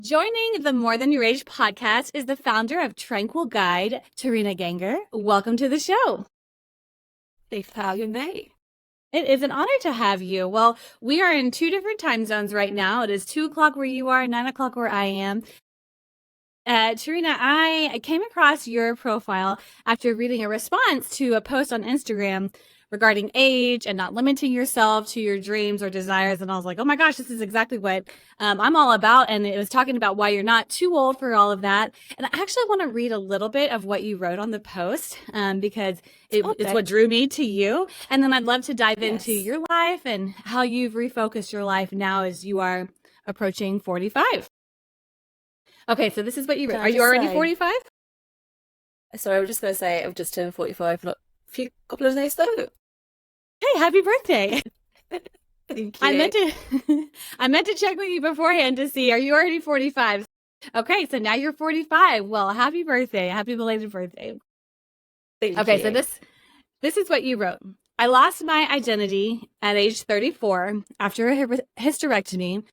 Joining the More Than Your Age podcast is the founder of Tranquil Guide, Tarina Ganger. Welcome to the show. Thanks for having me. It is an honor to have you. Well, we are in two different time zones right now. It is 2 o'clock where you are, 9 o'clock where I am. Tarina, I came across your profile after reading a response to a post on Instagram regarding age and not limiting yourself to your dreams or desires. And I was like, oh my gosh, this is exactly what I'm all about. And it was talking about why you're not too old for all of that. And I actually want to read a little bit of what you wrote on the post because it's what drew me to you. And then I'd love to dive into your life and how you've refocused your life now as you are approaching 45. Okay, so this is what you wrote. Are you already 45? Sorry, I was just going to say I've just turned 45 not a couple of days though. Hey, happy birthday. Thank you. I meant to check with you beforehand to see, are you already 45? Okay, so now you're 45. Well, happy birthday. Happy belated birthday. Thank okay, you. So this is what you wrote. I lost my identity at age 34 after a hysterectomy,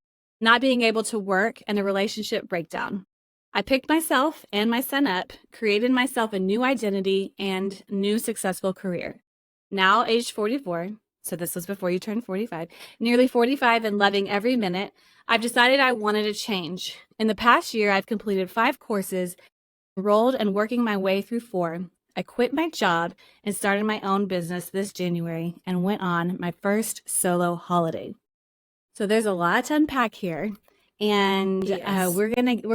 not being able to work, and a relationship breakdown. I picked myself and my son up, created myself a new identity and new successful career. Now age 44, so this was before you turned 45, nearly 45 and loving every minute, I've decided I wanted to change. In the past year, I've completed 5 courses, enrolled and working my way through 4. I quit my job and started my own business this January and went on my first solo holiday. So there's a lot to unpack here, and we're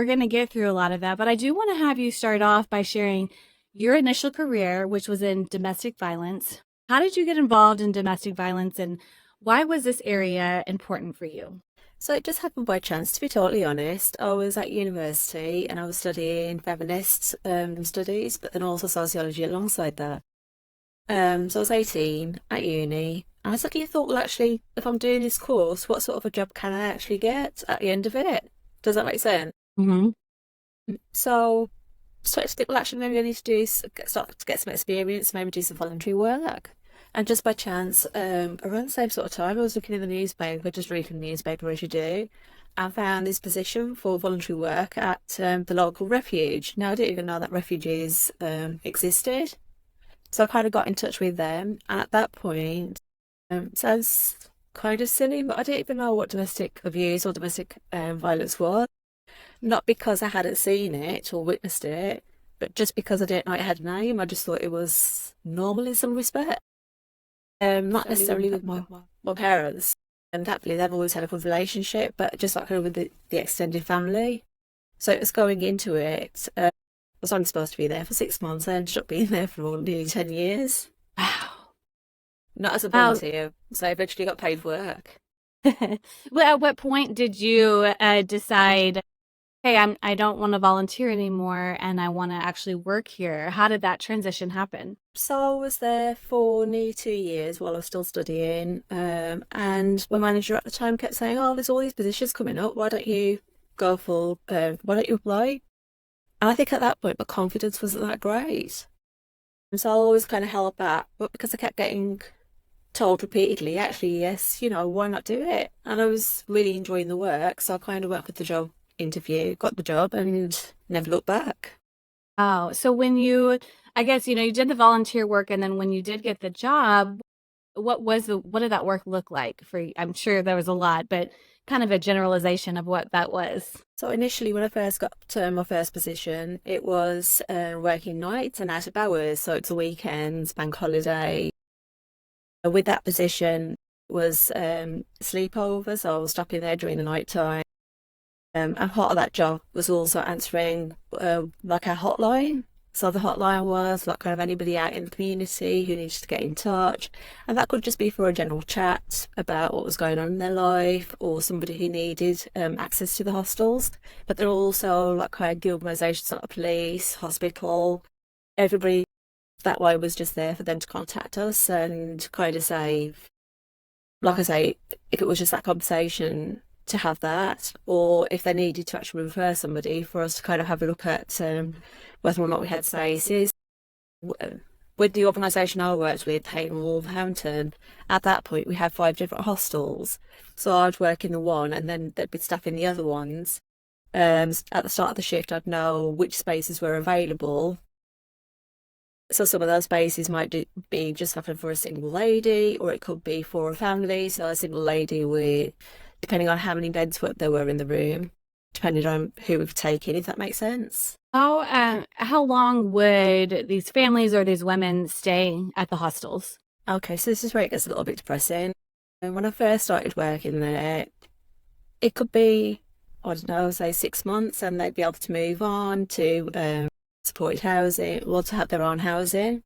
gonna get through a lot of that. But I do want to have you start off by sharing your initial career, which was in domestic violence. How did you get involved in domestic violence, and why was this area important for you? So it just happened by chance, to be totally honest. I was at university and I was studying feminist studies, but then also sociology alongside that. So I was 18 at uni. And I suddenly thought, well, actually, if I'm doing this course, what sort of a job can I actually get at the end of it? Does that make sense? Mm-hmm. So started to think, well, actually, maybe I need to start to get some experience, maybe do some voluntary work. And just by chance, around the same sort of time, I was looking in the newspaper, just reading the newspaper as you do, and found this position for voluntary work at the local refuge. Now, I didn't even know that refugees existed. So I kind of got in touch with them. And at that point, sounds kind of silly, but I didn't even know what domestic abuse or domestic violence was. Not because I hadn't seen it or witnessed it, but just because I didn't know it had a name. I just thought it was normal in some respect. Not necessarily with my parents. And happily, they've always had a good relationship, but just like with the extended family. So it was going into it. I was only supposed to be there for 6 months. I ended up being there for nearly 10 years. Wow. Not as a volunteer, so I eventually got paid work. Well, at what point did you decide, hey, I don't want to volunteer anymore and I want to actually work here? How did that transition happen? So I was there for nearly 2 years while I was still studying, and my manager at the time kept saying, oh, there's all these positions coming up, why don't you apply? And I think at that point my confidence wasn't that great. And so I always kind of held back, but because I kept getting told repeatedly, actually, yes, why not do it? And I was really enjoying the work, so I kind of went for the job interview, got the job, and never looked back. Oh, so when I guess, you did the volunteer work, and then when you did get the job, what did that work look like for you? I'm sure there was a lot, but kind of a generalization of what that was. So initially, when I first got to my first position, it was working nights and out of hours, so it's the weekends, bank holiday. With that position was sleepovers, so I was stopping there during the night time. And part of that job was also answering like a hotline. So the hotline was like kind of anybody out in the community who needed to get in touch. And that could just be for a general chat about what was going on in their life, or somebody who needed access to the hostels. But there are also like kind of the organisations like the police, hospital, everybody that way was just there for them to contact us and kind of say, like I say, if it was just that conversation, to have that, or if they needed to actually refer somebody for us to kind of have a look at whether or not we had spaces. With the organisation I worked with, Hayden Wolverhampton, at that point we had 5 different hostels. So I'd work in the one and then there'd be staff in the other ones. At the start of the shift, I'd know which spaces were available. So some of those spaces might be just having for a single lady, or it could be for a family. So a single lady with, depending on how many beds there were in the room, depending on who we've taken, if that makes sense. How long would these families or these women stay at the hostels? Okay, so this is where it gets a little bit depressing. And when I first started working there, it could be, I don't know, say 6 months, and they'd be able to move on to supported housing or to have their own housing.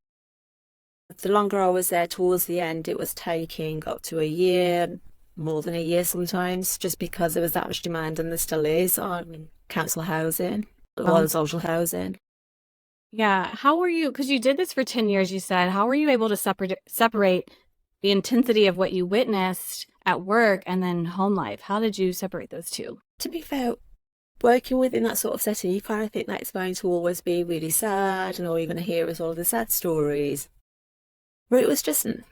The longer I was there towards the end, it was taking up to a year, more than a year sometimes, just because there was that much demand, and there still is, on council housing or social housing. Yeah. How were you, because you did this for 10 years, you said, how were you able to separate the intensity of what you witnessed at work and then home life? How did you separate those two? To be fair, working within that sort of setting, you kind of think that it's going to always be really sad, and all you're going to hear is all the sad stories. But it was just a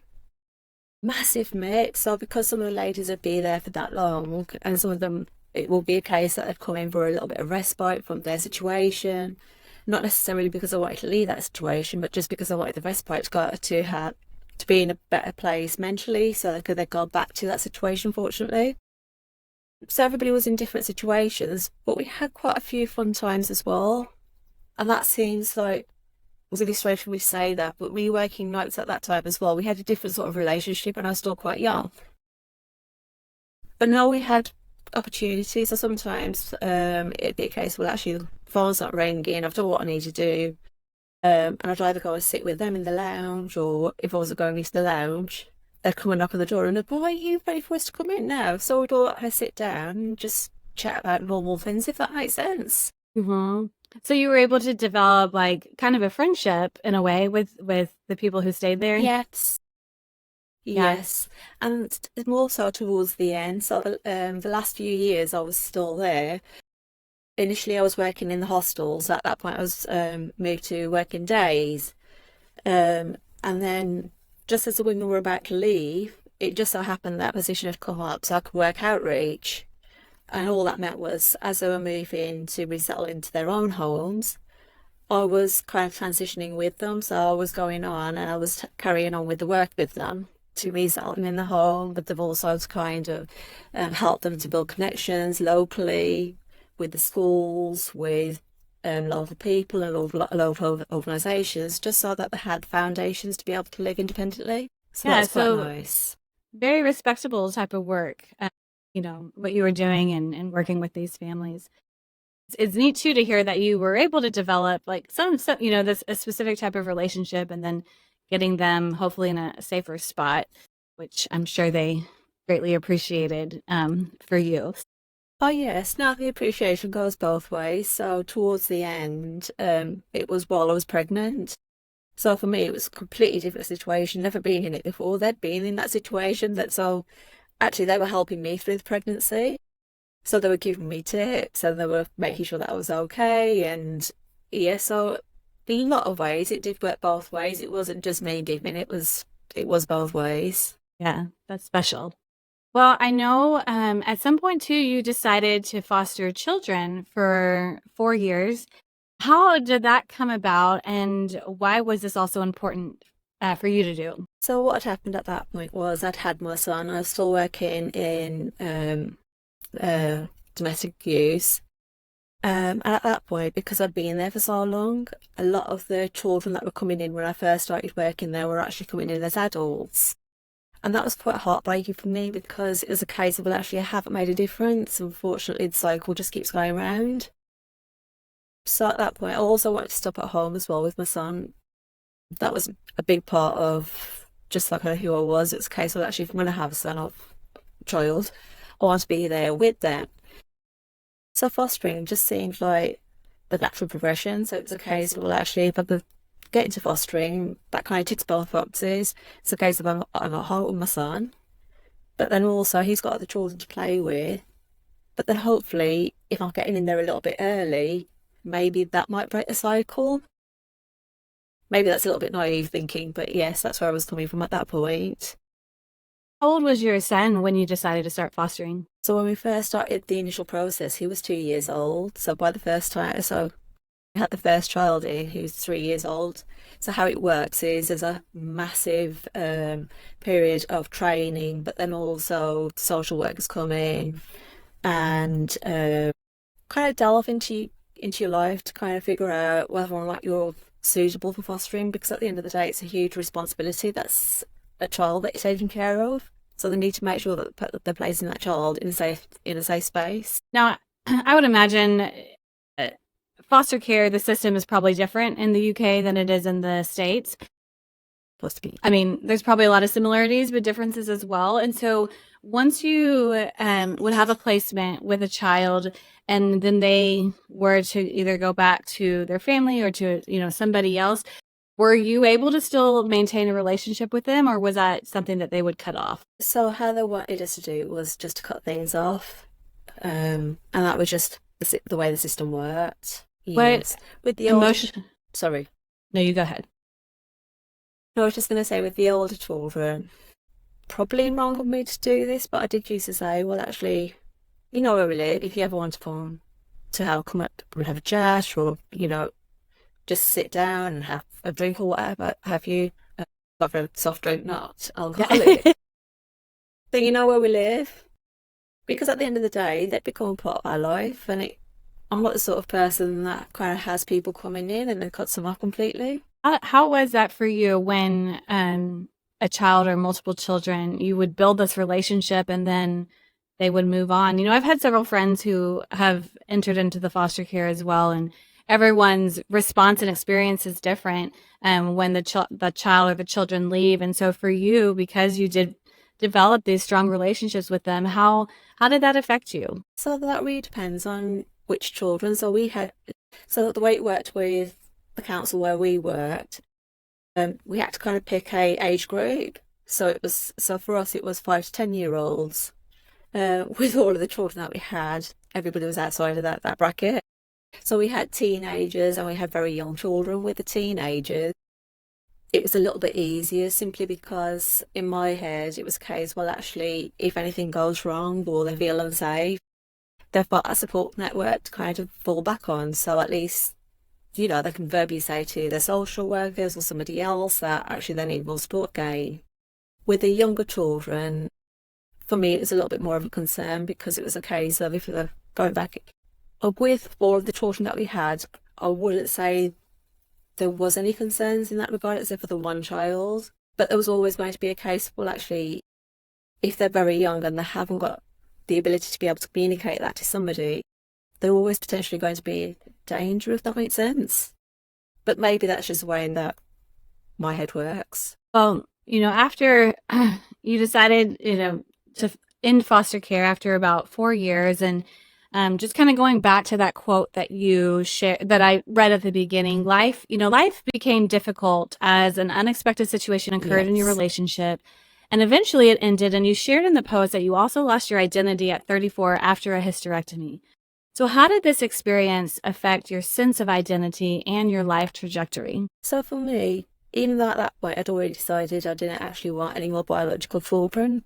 massive mix. So because some of the ladies would be there for that long, and some of them, it will be a case that they've come in for a little bit of respite from their situation. Not necessarily because I wanted to leave that situation, but just because I wanted the respite to be in a better place mentally, so they could then go back to that situation, fortunately. So everybody was in different situations, but we had quite a few fun times as well. And that seems like, was really strange for me to say that, but we were working nights at that time as well. We had a different sort of relationship, and I was still quite young. But no, we had opportunities. So sometimes it'd be a case, well, actually, the phone's not ringing, I've done what I need to do. And I'd either go and sit with them in the lounge, or if I wasn't going into the lounge, they'd come and knock on the door and they'd, "Boy, are you ready for us to come in now?" So we'd all let her sit down and just chat about normal things, if that makes sense. Mm-hmm. So you were able to develop like kind of a friendship in a way with the people who stayed there? Yes. Yeah. Yes. And more so towards the end. So the last few years I was still there. Initially I was working in the hostels. At that point I was moved to working days. And then just as the women were about to leave, it just so happened that position had come up, so I could work outreach. And all that meant was, as they were moving to resettle into their own homes, I was kind of transitioning with them. So I was going on and I was carrying on with the work with them to resettle them in the home, but they've also kind of helped them to build connections locally with the schools, with local people and local organisations, just so that they had foundations to be able to live independently. So Yeah. that's quite So nice. very respectable type of work, what you were doing and working with these families. It's neat too to hear that you were able to develop like some this a specific type of relationship, and then getting them hopefully in a safer spot, which I'm sure they greatly appreciated for you. Oh yes, now the appreciation goes both ways. So towards the end, it was while I was pregnant. So for me, it was a completely different situation. Never been in it before. They'd been in that situation. So actually they were helping me through the pregnancy. So they were giving me tips, and they were making sure that I was okay. And yeah, so in a lot of ways, it did work both ways. It wasn't just me giving, it was both ways. Yeah, that's special. Well, I know at some point too, you decided to foster children for 4 years. How did that come about, and why was this also important for you to do? So what had happened at that point was I'd had my son. I was still working in domestic use. And at that point, because I'd been there for so long, a lot of the children that were coming in when I first started working there were actually coming in as adults. And that was quite heartbreaking for me, because it was a case of, well, actually, I haven't made a difference. Unfortunately, the cycle just keeps going round. So at that point, I also wanted to stop at home as well with my son. That was a big part of just like who I was. It's a case of, actually, if I'm going to have a son or child, I want to be there with them. So fostering just seemed like the natural progression. So it was a case of, well, actually, if I could get into fostering, that kind of ticks both boxes. It's a case of I'm at home with my son, but then also he's got other children to play with. But then hopefully, if I'm getting in there a little bit early, maybe that might break the cycle. Maybe that's a little bit naive thinking, but yes, that's where I was coming from at that point. How old was your son when you decided to start fostering? So when we first started the initial process, he was 2 years old. So by the first time, so we had the first child in, he was 3 years old. So how it works is there's a massive period of training, but then also social workers come in and kind of delve into your life to kind of figure out whether or not you're suitable for fostering, because at the end of the day, it's a huge responsibility. That's a child that you're taking care of. So they need to make sure that they're placing that child in a safe space. Now, I would imagine foster care, the system is probably different in the UK than it is in the States. Supposed to be. I mean, there's probably a lot of similarities, but differences as well. And so once you would have a placement with a child and then they were to either go back to their family or to, somebody else, were you able to still maintain a relationship with them, or was that something that they would cut off? So how they wanted us to do was just to cut things off. And that was just the way the system worked. Yes. With the emotion. Sorry. No, you go ahead. No, I was just going to say, with the older children, probably wrong of me to do this, but I did used to say, well, actually, you know where we live. If you ever want to come up and have a chat, or, just sit down and have a drink or whatever, have you got a soft drink, not alcoholic. Then you know where we live. Because at the end of the day, they become part of our life, and I'm not the sort of person that kind of has people coming in and then cuts them off completely. How was that for you when a child or multiple children, you would build this relationship and then they would move on? I've had several friends who have entered into the foster care as well, and everyone's response and experience is different when the child or the children leave. And so for you, because you did develop these strong relationships with them, how did that affect you? So that really depends on which children. So the way it worked with the council where we worked, we had to kind of pick a age group. So for us it was 5 to 10-year-olds. With all of the children that we had, everybody was outside of that bracket. So we had teenagers and we had very young children. With the teenagers, it was a little bit easier, simply because in my head it was a case, well, actually, if anything goes wrong or they feel unsafe, they've got a support network to kind of fall back on. So at least, they can verbally say to their social workers or somebody else that actually they need more support again. With the younger children, for me, it was a little bit more of a concern, because it was a case of, if they're going back with all of the children that we had, I wouldn't say there was any concerns in that regard, except for the one child. But there was always going to be a case, well, actually, if they're very young and they haven't got the ability to be able to communicate that to somebody, they're always potentially going to be in danger, if that makes sense. But maybe that's just the way that my head works. Well, after you decided, to end foster care after about 4 years, and just kind of going back to that quote that you shared, that I read at the beginning, life became difficult as an unexpected situation occurred in your relationship, and eventually it ended. And you shared in the post that you also lost your identity at 34 after a hysterectomy. So how did this experience affect your sense of identity and your life trajectory? So for me, even though at that point I'd already decided I didn't actually want any more biological children,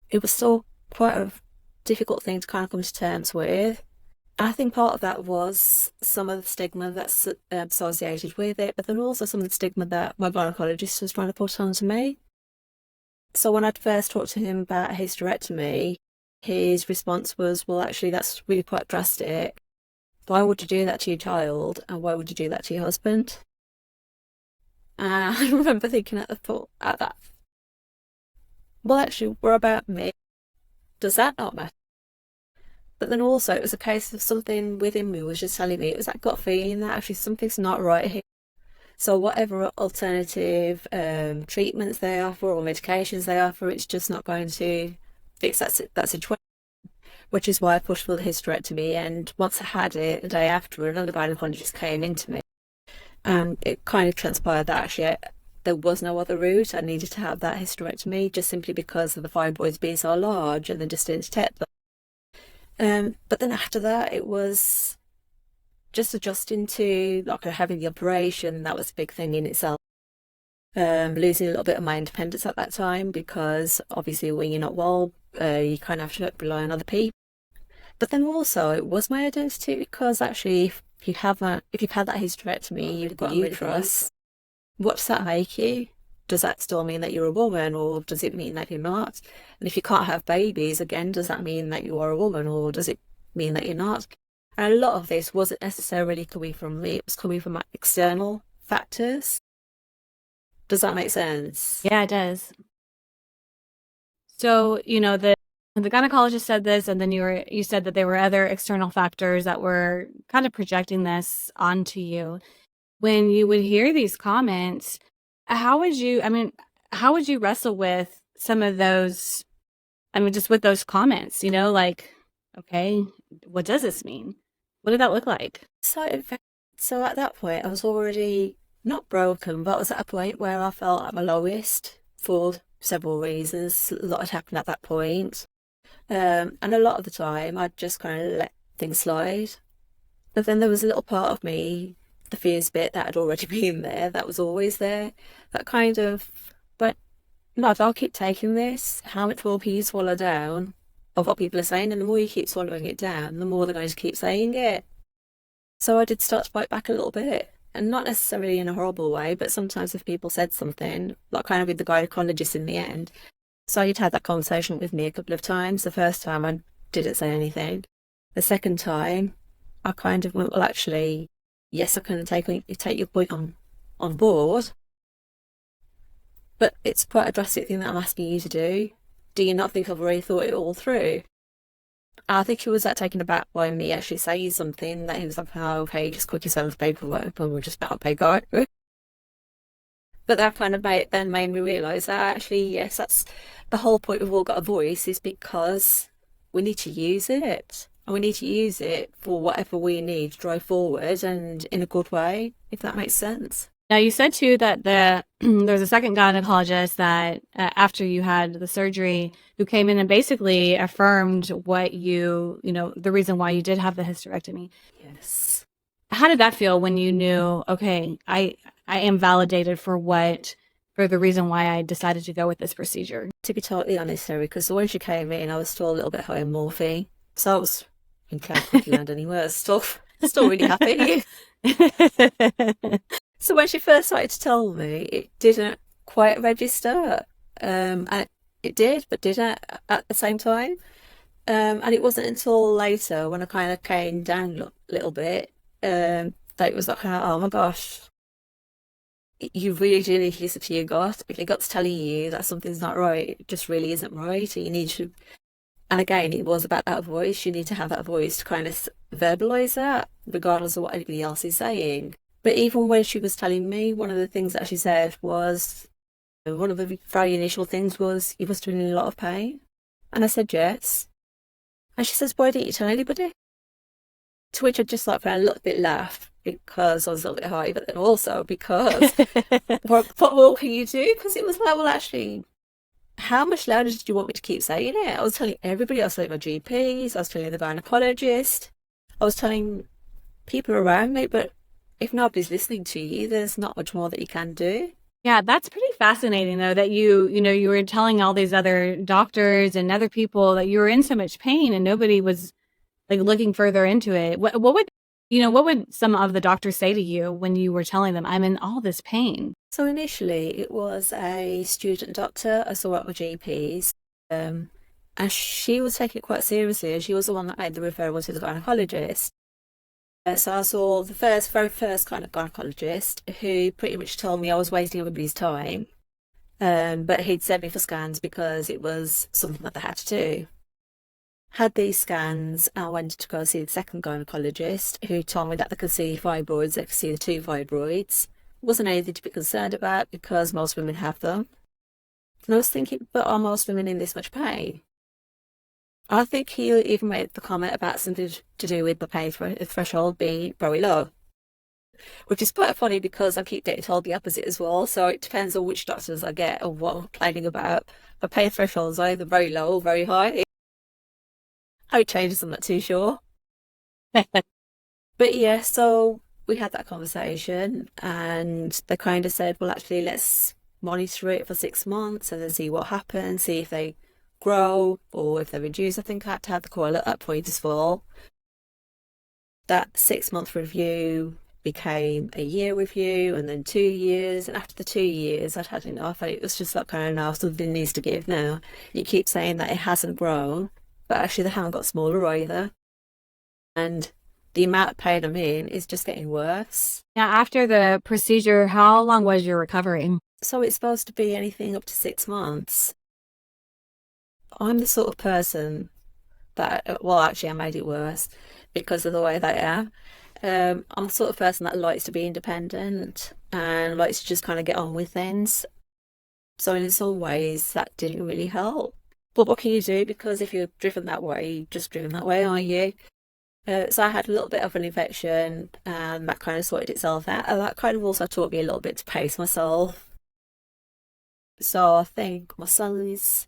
it was still quite a difficult thing to kind of come to terms with. And I think part of that was some of the stigma that's associated with it, but then also some of the stigma that my gynecologist was trying to put onto me. So when I'd first talked to him about a hysterectomy, his response was, well, actually, that's really quite drastic. Why would you do that to your child, and why would you do that to your husband? And I remember thinking at that, well, actually, we're about me. Does that not matter? But then also, it was a case of something within me was just telling me, it was that gut feeling that actually something's not right here. So whatever alternative treatments they offer or medications they offer, it's just not going to fix that situation. Which is why I pushed for the hysterectomy. And once I had it, the day after, another gynecologist came into me. And it kind of transpired that actually there was no other route. I needed to have that hysterectomy, just simply because of the fibroids being so large and they just didn't detect them. But then after that, it was just adjusting to having the operation. That was a big thing in itself. losing a little bit of my independence at that time, because obviously when you're not well, you kind of have to rely on other people. But then also it was my identity, because actually if you've had that hysterectomy, you've got a uterus, what does that make you? Does that still mean that you're a woman, or does it mean that you're not? And if you can't have babies, again, does that mean that you are a woman, or does it mean that you're not? And a lot of this wasn't necessarily coming from me, it was coming from external factors. Does that make sense? Yeah, it does. So, the gynecologist said this, and then you said that there were other external factors that were kind of projecting this onto you. When you would hear these comments, how would you wrestle with some of those? Just with those comments, like, okay, what does this mean? What did that look like? So, so at that point, I was already not broken, but I was at a point where I felt at my lowest for several reasons. A lot had happened at that point. And a lot of the time, I'd just kind of let things slide. But then there was a little part of me, the fears bit that had already been there, that was always there, that kind of, but no, if I'll keep taking this, how much more can you swallow down of what people are saying? And the more you keep swallowing it down, the more they're going to keep saying it. So I did start to bite back a little bit, and not necessarily in a horrible way, but sometimes if people said something, like kind of with the gynecologist in the end. So you'd had that conversation with me a couple of times. The first time I didn't say anything. The second time, I kind of went, well, actually, yes, I can take your point on board, but it's quite a drastic thing that I'm asking you to do. Do you not think I've already thought it all through? I think he was that taken aback by me actually saying something, that he was like, oh, okay, just quickly send the paperwork and we're just about to pay guy. But that kind of made me realise that actually, yes, that's the whole point. We've all got a voice, is because we need to use it. And we need to use it for whatever we need to drive forward, and in a good way, if that makes sense. Now, you said too that there's a second gynecologist that after you had the surgery, who came in and basically affirmed what the reason why you did have the hysterectomy. Yes. How did that feel when you knew, okay, I am validated for the reason why I decided to go with this procedure? To be totally honest, Sarah, because when she came in, I was still a little bit high on morphine. So I was in cookie land anyway. I was still really happy. So when she first started to tell me, it didn't quite register. And it did, but didn't at the same time. And it wasn't until later, when I kind of came down a little bit, that it was like, oh my gosh, you really do need to listen to your gut. If your gut's telling you that something's not right, it just really isn't right. You need to, and again, it was about that voice. You need to have that voice to kind of verbalise that, regardless of what anybody else is saying. But even when she was telling me, one of the things that she said was, one of the very initial things was, you must have been in a lot of pain. And I said, yes. And she says, why didn't you tell anybody? To which I just like a little bit laughed, because I was a little bit high, but then also because what more can you do? Because it was like, well, actually, how much louder did you want me to keep saying it? I was telling everybody, I was telling my GPs, I was telling the gynecologist, I was telling people around me, but if nobody's listening to you, there's not much more that you can do. Yeah, that's pretty fascinating, though, that you were telling all these other doctors and other people that you were in so much pain and nobody was like looking further into it. What would some of the doctors say to you when you were telling them, I'm in all this pain? So initially it was a student doctor I saw at my GP's, and she was taking it quite seriously, and she was the one that made the referral to the gynecologist. So I saw the very first kind of gynecologist, who pretty much told me I was wasting everybody's time, but he'd send me for scans because it was something that they had to do. Had these scans, I went to go see the second gynecologist, who told me that they could see fibroids, they could see the 2 fibroids. Wasn't anything to be concerned about because most women have them. And I was thinking, but are most women in this much pain? I think he even made the comment about something to do with the pain threshold being very low, which is quite funny because I keep getting told the opposite as well. So it depends on which doctors I get or what I'm complaining about. My pain threshold is either very low or very high. How it changes, I'm not too sure. But yeah, so we had that conversation and they kind of said, well, actually, let's monitor it for 6 months and then see what happens, see if they grow or if they reduce. I think I had to have the coil at that point as well. That 6 month review became a year review and then 2 years. And after the 2 years, I'd had enough. And it was just like, kind of, now something needs to give now. You keep saying that it hasn't grown, but actually they haven't got smaller either. And the amount of pain I'm in is just getting worse. Now, after the procedure, how long was your recovery? So it's supposed to be anything up to 6 months. I'm the sort of person that, well, actually, I made it worse because of the way that I am. I'm the sort of person that likes to be independent and likes to just kind of get on with things. So in some ways, that didn't really help. But what can you do? Because if you're driven that way, you're just driven that way, aren't you? So I had a little bit of an infection and that kind of sorted itself out. And that kind of also taught me a little bit to pace myself. So I think my son's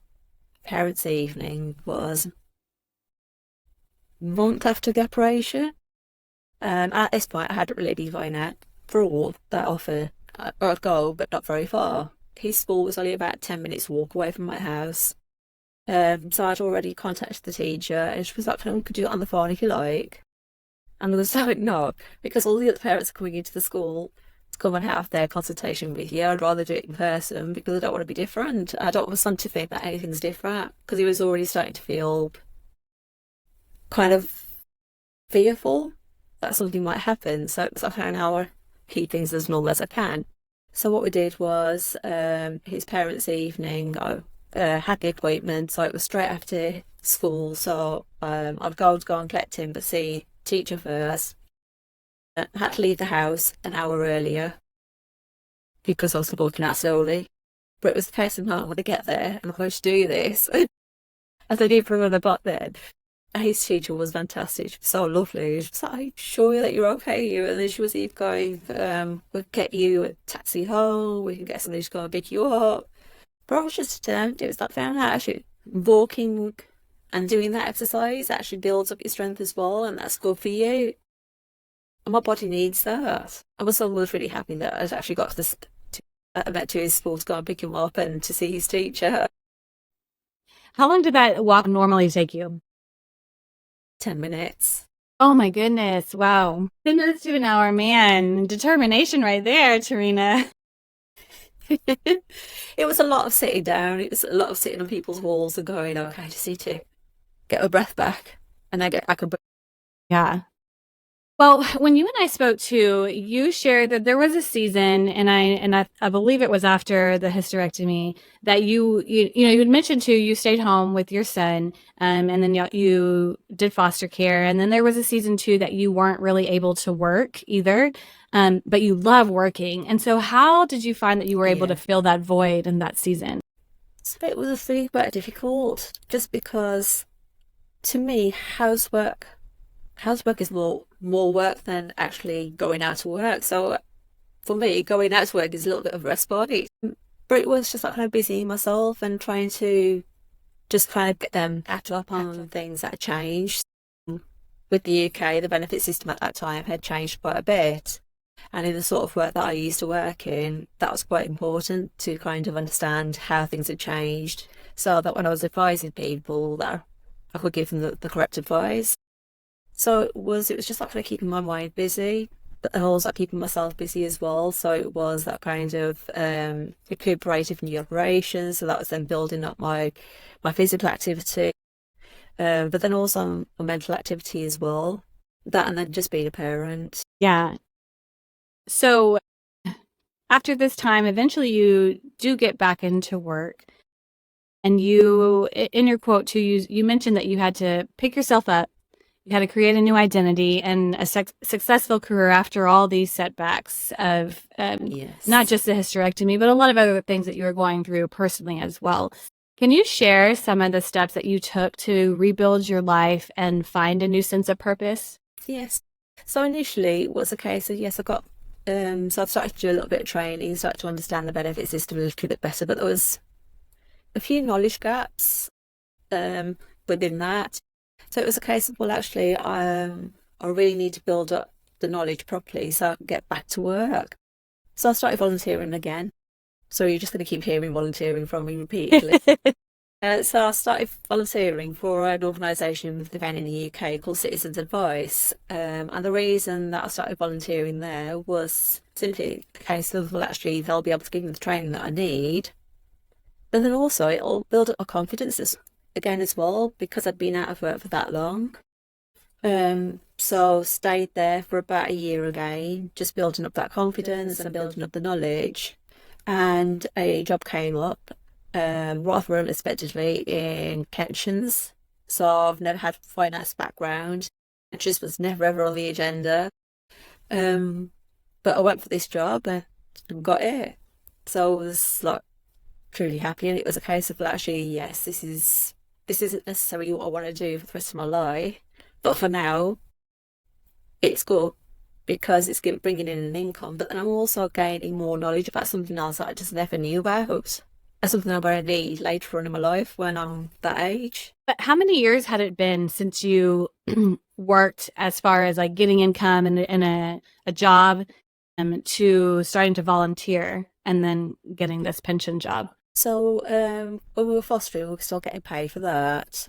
parents' evening was a month after the operation. At this point, I hadn't really been going out for a walk that often. I'd go, but not very far. His school was only about 10 minutes walk away from my house. So I'd already contacted the teacher and she was like, we could do it on the phone if you like. And I was like, no, because all the other parents are coming into the school to come and have their consultation with you. I'd rather do it in person because I don't want to be different. I don't want my son to think that anything's different because he was already starting to feel kind of fearful that something might happen. So it's like now I keep things as normal as I can. So what we did was his parents' evening, I had the appointment, so it was straight after school. So I'd go and collect him, but see teacher first. I had to leave the house an hour earlier because I was walking out slowly. But it was the case of, no, I want to get there and I'm going to do this. As I did from the butt then. His teacher was fantastic. She was so lovely. She was like, "Are you sure that you're okay?" And then she was even going, we'll get you a taxi home, we can get somebody to go and pick you up. But I was just, it was that found out actually walking and doing that exercise actually builds up your strength as well, and that's good for you. And my body needs that. I was really happy that I'd actually got I went to his school to go and pick him up and to see his teacher. How long did that walk normally take you? 10 minutes. Oh my goodness. Wow. 10 minutes to an hour, man. Determination right there, Tarina. It was a lot of sitting down. It was a lot of sitting on people's walls and going, okay, I just need to get my breath back and then get back a breath. Yeah. Well, when you and I spoke too, you shared that there was a season, and I believe it was after the hysterectomy that you had mentioned too. You stayed home with your son, and then you did foster care, and then there was a season too that you weren't really able to work either, but you love working. And so, how did you find that you were able to fill that void in that season? So it was really quite difficult, just because to me, housework is more work than actually going out to work. So for me, going out to work is a little bit of a respite. But it was just like kind of busying myself and trying to just kind of get them catch up on things that had changed. With the UK, the benefit system at that time had changed quite a bit. And in the sort of work that I used to work in, that was quite important to kind of understand how things had changed, so that when I was advising people that I could give them the correct advice. So it was just like kind of keeping my mind busy, but also keeping myself busy as well. So it was that kind of recuperative new operations. So that was then building up my physical activity, but then also my mental activity as well. That and then just being a parent. Yeah. So after this time, eventually you do get back into work. And you, in your quote too, you mentioned that you had to pick yourself up. You had to create a new identity and a successful career after all these setbacks of not just the hysterectomy, but a lot of other things that you were going through personally as well. Can you share some of the steps that you took to rebuild your life and find a new sense of purpose? Yes. So initially it was a case of, yes, I got, so I've started to do a little bit of training, started to understand the benefit system a little bit better, but there was a few knowledge gaps within that. So it was a case of, well, actually, I really need to build up the knowledge properly so I can get back to work. So I started volunteering again. So you're just going to keep hearing volunteering from me repeatedly. So I started volunteering for an organisation with down in the UK called Citizens Advice. And the reason that I started volunteering there was simply the case of, well, actually, they'll be able to give me the training that I need. But then also, it'll build up my confidence again as well, because I'd been out of work for that long. So stayed there for about a year again, just building up that confidence and building up the knowledge. And a job came up, rather unexpectedly, in pensions. So I've never had a finance background. It just was never ever on the agenda. But I went for this job and got it. So I was like truly happy, and it was a case of, like, actually, yes, this isn't necessarily what I want to do for the rest of my life, but for now, it's good because it's bringing in an income. But then I'm also gaining more knowledge about something else that I just never knew about, and something I'm going to need later on in my life when I'm that age. But how many years had it been since you worked, as far as like getting income and a job, to starting to volunteer and then getting this pension job? So when we were fostering, we were still getting paid for that.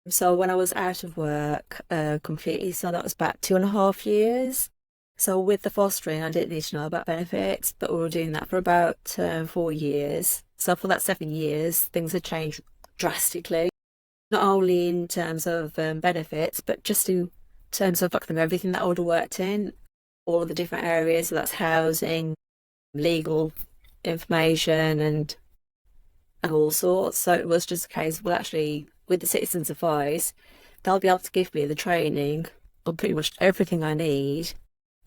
So when I was out of work completely, so that was about 2.5 years. So with the fostering, I didn't need to know about benefits, but we were doing that for about 4 years. So for that 7 years, things had changed drastically, not only in terms of benefits, but just in terms of like everything that I would have worked in, all of the different areas. So that's housing, legal information, and all sorts. So it was just a case of, well, actually, with the Citizens Advice, they'll be able to give me the training on pretty much everything I need,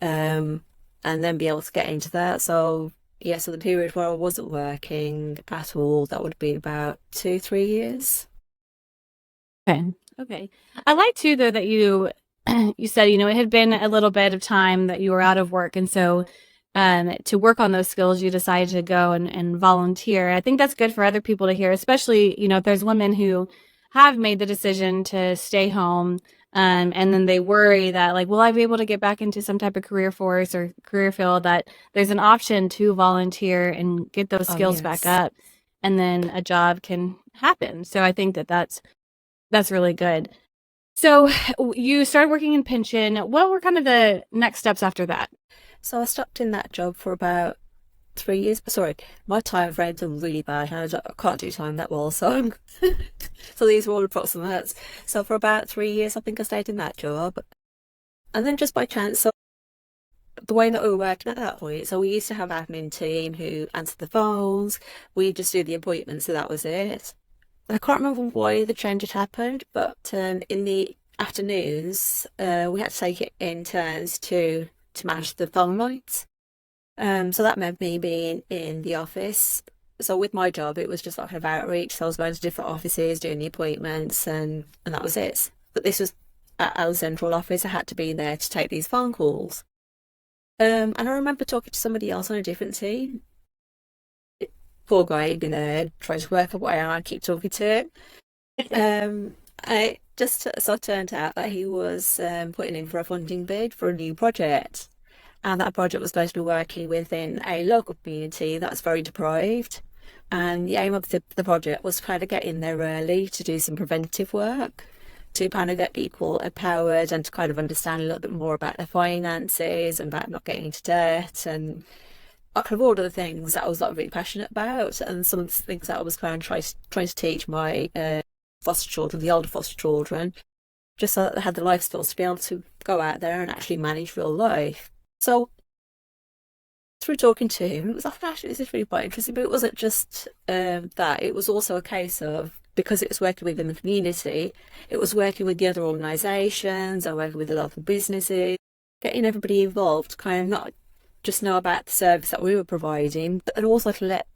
and then be able to get into that. So yeah, so the period where I wasn't working at all, that would be about 2-3 years. Okay. I like too, though, that you you said, it had been a little bit of time that you were out of work, and so to work on those skills, you decided to go and volunteer. I think that's good for other people to hear, especially, if there's women who have made the decision to stay home, and then they worry that, like, will I be able to get back into some type of career force or career field, that there's an option to volunteer and get those Oh, skills back yes. up, and then a job can happen. So I think that that's really good. So you started working in pension. What were kind of the next steps after that? So I stopped in that job for about 3 years. Sorry, my time frames are really bad. I can't do time that well, so so these were all approximates. So for about 3 years, I think I stayed in that job, and then just by chance, so the way that we were working at that point, so we used to have an admin team who answered the phones. We just do the appointments, so that was it. I can't remember why the change had happened, but in the afternoons, we had to take it in turns to manage the phone lines. So that meant me being in the office. So with my job, it was just like kind of outreach. So I was going to different offices, doing the appointments, and that was it. But this was at our central office. I had to be there to take these phone calls. And I remember talking to somebody else on a different team. Poor guy, trying to work out what I keep talking to him. I just so it turned out that he was putting in for a funding bid for a new project, and that project was going to be working within a local community that's very deprived. And the aim of the project was to kind of get in there early to do some preventive work, to kind of get people empowered and to kind of understand a little bit more about their finances and about not getting into debt, and kind of all of the things that I was like really passionate about, and some of the things that I was kind of trying to teach my foster children, the older foster children, just so that they had the life skills to be able to go out there and actually manage real life. So through talking to him, it was like, actually, this is really quite interesting. But it wasn't just that; it was also a case of, because it was working within the community, it was working with the other organisations, or working with the local businesses, getting everybody involved, kind of not just know about the service that we were providing, but then also to let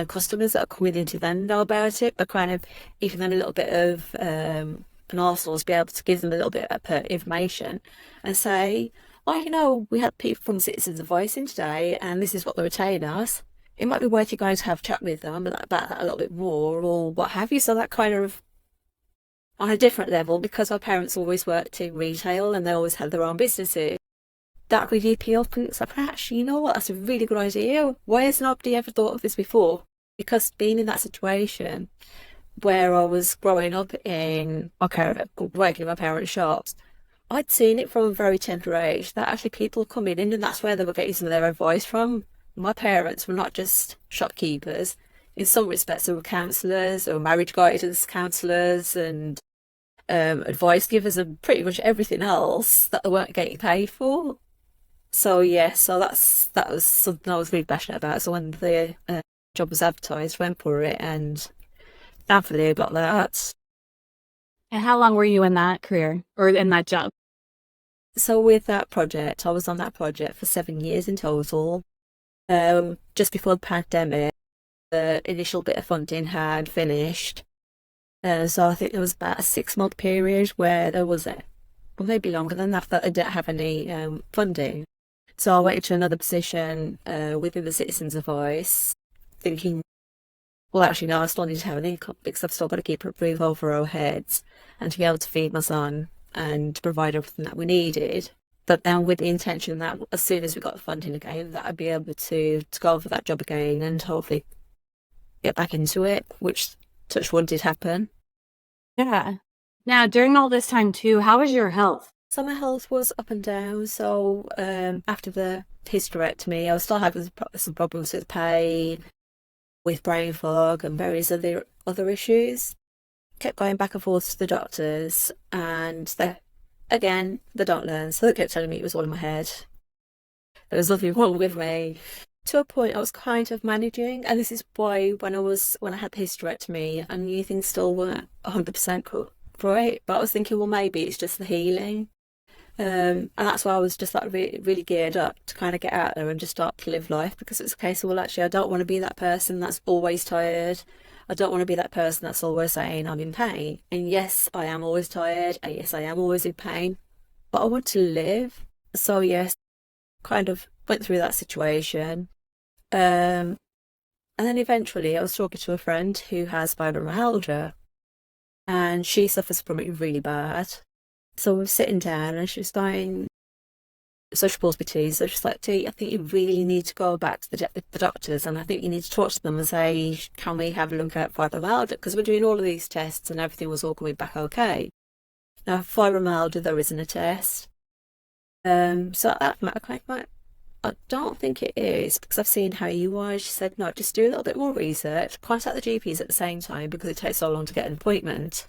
customers that are coming into them know about it, but kind of giving them a little bit of an arsenal to be able to give them a little bit of information and say, oh, we had people from Citizens Advice in today, and this is what they were telling us. It might be worth you going to have a chat with them about that a little bit more, or what have you. So that kind of on a different level, because our parents always worked in retail and they always had their own businesses. that really appealed me. It's like, actually, you know what? That's a really good idea. Why has nobody ever thought of this before? Because being in that situation where I was growing up in working in my parents' shops, I'd seen it from a very tender age that actually people come in and that's where they were getting some of their advice from. My parents were not just shopkeepers. In some respects, they were counsellors or marriage guidance counsellors and advice givers and pretty much everything else that they weren't getting paid for. So yeah, so that was something I was really passionate about. So when the job was advertised, went for it, and thankfully I got that. And how long were you in that career or in that job? So with that project, I was on that project for 7 years in total. Just before the pandemic, the initial bit of funding had finished. So I think there was about a 6 month period where there was well, maybe longer than that I didn't have any funding. So I went into another position within the Citizens Advice, thinking, well, actually, no, I still need to have an income because I've still got to keep a roof over our heads and to be able to feed my son and to provide everything that we needed. But then with the intention that as soon as we got the funding again, that I'd be able to go for that job again and hopefully get back into it, which touch wood did happen. Yeah. Now, during all this time too, how was your health? So my health was up and down. So after the hysterectomy, I was still having some problems with pain, with brain fog and various other issues. Kept going back and forth to the doctors, and the don't learn. So they kept telling me it was all in my head. There was nothing wrong with me. To a point, I was kind of managing, and this is why when I had the hysterectomy, I knew things still weren't 100% right. But I was thinking, well, maybe it's just the healing, and that's why I was just like really, really geared up to kind of get out there and just start to live life. Because it's a case of, well, actually, I don't want to be that person that's always tired. I don't want to be that person that's always saying I'm in pain. And yes, I am always tired, and yes, I am always in pain. But I want to live. So yes, kind of went through that situation. And then eventually I was talking to a friend who has fibromyalgia, and she suffers from it really bad. So we were sitting down and she was going, so she pours me tea. So she's like, T, I think you really need to go back to the doctors, and I think you need to talk to them and say, can we have a look at fibromyalgia? Because we're doing all of these tests and everything was all coming back okay. Now, fibromyalgia, there isn't a test. So at that point, I kind of like, I don't think it is, because I've seen how you are. She said, no, just do a little bit more research, contact the GPs at the same time because it takes so long to get an appointment.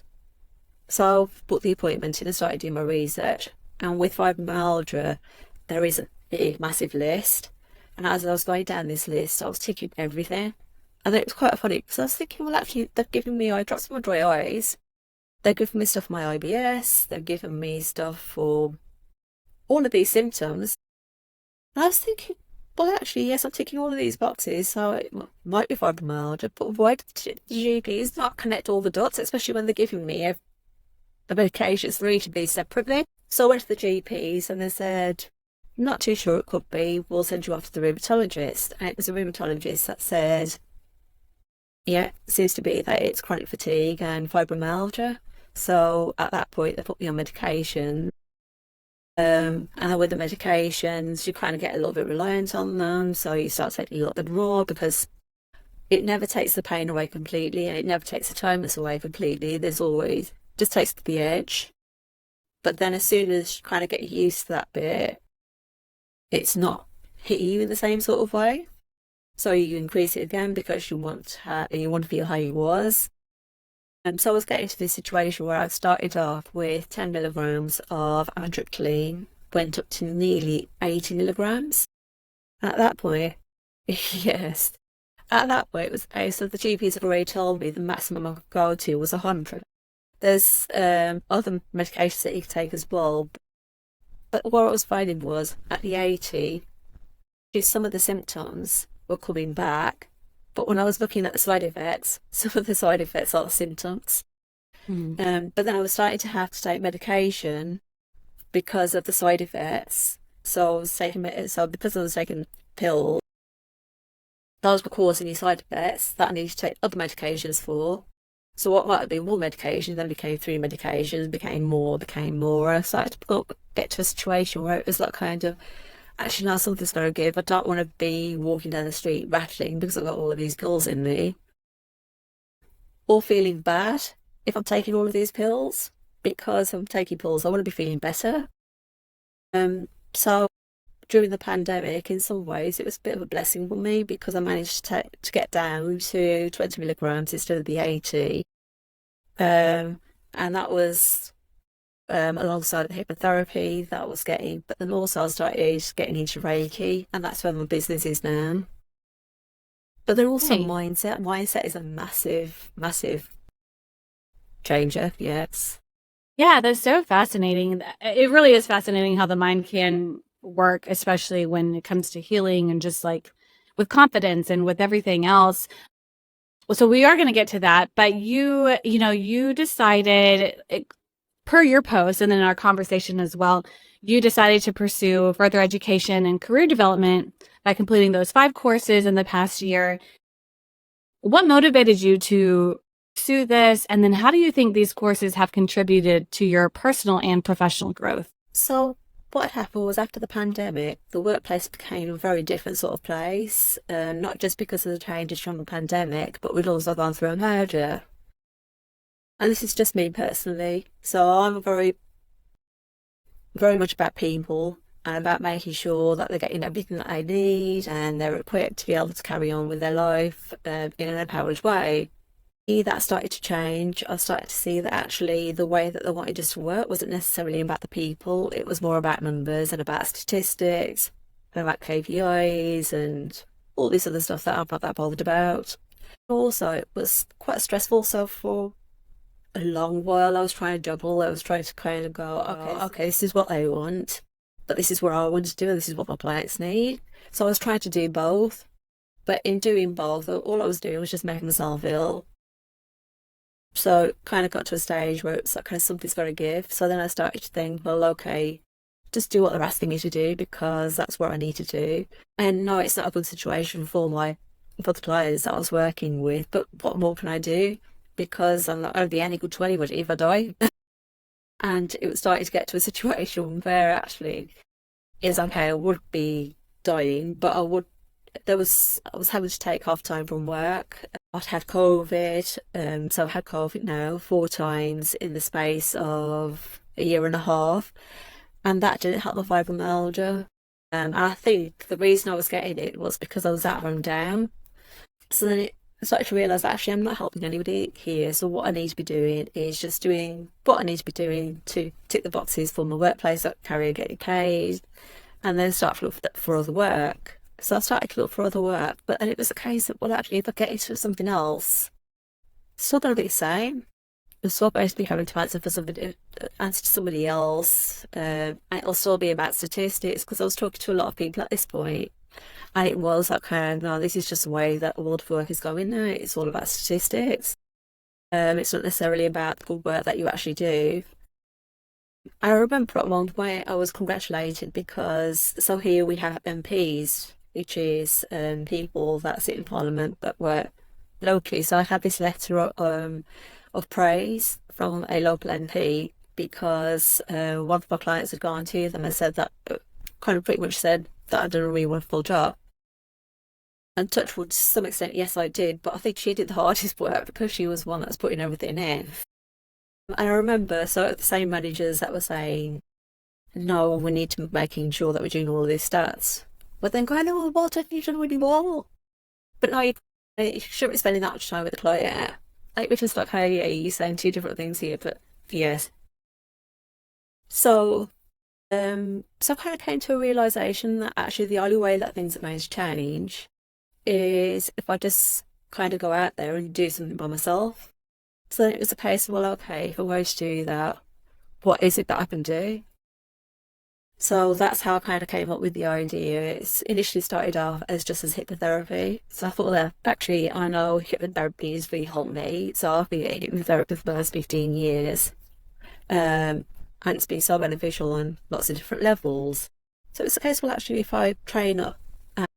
So I booked the appointment in and started doing my research. And with fibromyalgia, there is a massive list. And as I was going down this list, I was ticking everything. And it was quite funny because I was thinking, well, actually, they've given me eye drops for my dry eyes. They've given me stuff for my IBS. They've given me stuff for all of these symptoms. And I was thinking, well, actually, yes, I'm ticking all of these boxes, so it might be fibromyalgia, but why did the GPs not connect all the dots, especially when they're giving me the medications for each of these separately? So I went to the GPs and they said, not too sure it could be, we'll send you off to the rheumatologist. And it was a rheumatologist that said, yeah, it seems to be that it's chronic fatigue and fibromyalgia. So at that point, they put me on medication. And with the medications, you kind of get a little bit reliant on them. So you start taking a little bit more because it never takes the pain away completely and it never takes the tiredness away completely. There's always, just takes the edge. But then as soon as you kind of get used to that bit, it's not hitting you in the same sort of way. So you increase it again because you want to feel how you was. And so I was getting to this situation where I started off with 10 milligrams of amitriptyline, went up to nearly 80 milligrams. And at that point, yes, at that point, it was so the GPs have already told me the maximum I could go to was 100. There's other medications that you can take as well. But what I was finding was at the 80, some of the symptoms were coming back. But when I was looking at the side effects, some of the side effects are the symptoms. But then I was starting to have to take medication because of the side effects. So I was taking because I was taking pills, those were causing these side effects that I needed to take other medications for. So what might have been one medication then became 3 medications, became more. I started to get to a situation where it was like kind of, actually, now something's going to give. I don't want to be walking down the street rattling because I've got all of these pills in me, or feeling bad if I'm taking all of these pills, because I'm taking pills. I want to be feeling better. So during the pandemic, in some ways, it was a bit of a blessing for me because I managed to get down to 20 milligrams instead of the 80. And that was alongside the hypnotherapy that I was getting. But then also I started getting into Reiki, and that's where my business is now. But then also Hey. mindset. Mindset is a massive, massive changer. Yes. Yeah, that's so fascinating. It really is fascinating how the mind can work, especially when it comes to healing and just like with confidence and with everything else. Well, so we are going to get to that, but you decided, per your post and then our conversation as well, you decided to pursue further education and career development by completing those 5 courses in the past year. What motivated you to pursue this? And then how do you think these courses have contributed to your personal and professional growth? So what happened was after the pandemic, the workplace became a very different sort of place, not just because of the changes from the pandemic, but we'd also gone through a merger. And this is just me personally. So I'm very, very much about people and about making sure that they're getting everything that they need and they're equipped to be able to carry on with their life in an empowered way. That started to change. I started to see that actually the way that they wanted us to work wasn't necessarily about the people. It was more about numbers and about statistics and about KPIs and all this other stuff that I'm not that bothered about. Also, it was quite stressful. So for a long while, I was trying to juggle. I was trying to kind of go, okay, this is what they want, but this is what I want to do, and this is what my clients need. So I was trying to do both. But in doing both, all I was doing was just making myself ill. So it kind of got to a stage where it's like kind of something's got to give. So then I started to think, well, okay, just do what they're asking me to do because that's what I need to do. And no, it's not a good situation for the clients that I was working with. But what more can I do? Because I'm not going to be any good to anybody if I die. And it was starting to get to a situation where actually it's okay, I would be dying, but I was having to take half time from work. I'd had COVID, so I've had COVID now 4 times in the space of a year and a half, and that didn't help my fibromyalgia. And I think the reason I was getting it was because I was at home down. So then I started to realise that actually I'm not helping anybody here. So what I need to be doing is just doing what I need to be doing to tick the boxes for my workplace, that carry getting paid, and then start to look for other work. So I started to look for other work, but then it was a case of, well, actually, if I get into something else, it's still going to be the same. I'm still basically having to answer to somebody else, and it'll still be about statistics because I was talking to a lot of people at this point, and it was like, no, this is just the way that the world of work is going now. It's all about statistics. It's not necessarily about the good work that you actually do. I remember at one point I was congratulated because, so here we have MPs, which is people that sit in Parliament that work locally. So I had this letter of praise from a local MP because one of my clients had gone to them and said that, kind of pretty much said that I'd done a really wonderful job. And touch wood, to some extent, yes, I did, but I think she did the hardest work because she was one that's putting everything in. And I remember, so the same managers that were saying, no, we need to be making sure that we're doing all of these stats. But then going, oh, what have you done really well? But no, you shouldn't be spending that much time with the client. Like, which is like, hey, yeah, you're saying 2 different things here, but yes. So, so I kind of came to a realization that actually the only way that things are going to change is if I just kind of go out there and do something by myself. So then it was a case of, well, okay, if I'm going to do that, what is it that I can do? So that's how I kind of came up with the idea. It's initially started off as just as hypnotherapy. So I thought, well, actually, I know hypnotherapy has really helped me. So I've been a hypnotherapist for the last 15 years. And it's been so beneficial on lots of different levels. So it's a case, well, actually, if I train up and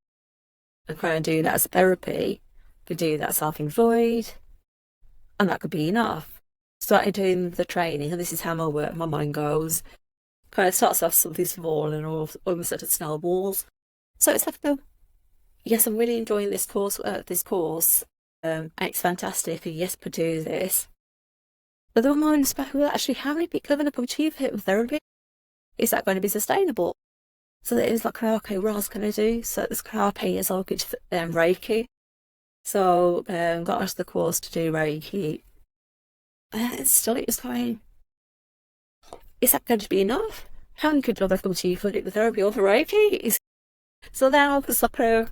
try and do that as a therapy, could do that self-employed, and that could be enough. Started doing the training, and this is how my mind goes. Kind of starts off something small and all of a sudden snowballs. So it's like, oh, yes, I'm really enjoying this course. And it's fantastic. And yes, I do this. But the mind is back, well, actually, how many people are going to achieve hypnotherapy? Is that going to be sustainable? So it was like, okay, what else can I do? So this karate is all good Reiki. So got us the course to do Reiki. And still it was going, is that going to be enough? How many people have come to you for hypnotherapy or for Reiki? So then I was like, at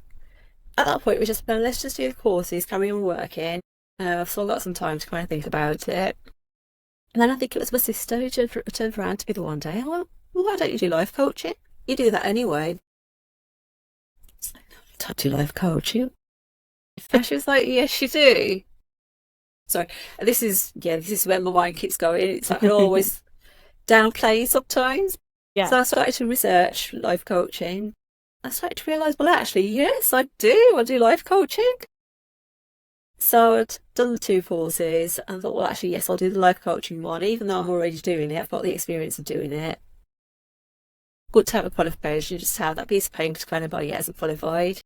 that point, we just, let's just do the courses, carry on working. I've still got some time to kind of think about it. And then I think it was my sister who turned around to me the one day, well, why don't you do life coaching? You do that anyway. I don't do life coaching. And she was like, yes, you do. Sorry, this is where my mind keeps going. It's like I always downplay sometimes. Yeah. So I started to research life coaching. I started to realise, well, actually, yes, I do. I do life coaching. So I'd done the 2 courses and thought, well, actually, yes, I'll do the life coaching one, even though I'm already doing it. I've got the experience of doing it. Good to have a qualification, just to have that piece of paper to kind of, yes, I'm qualified.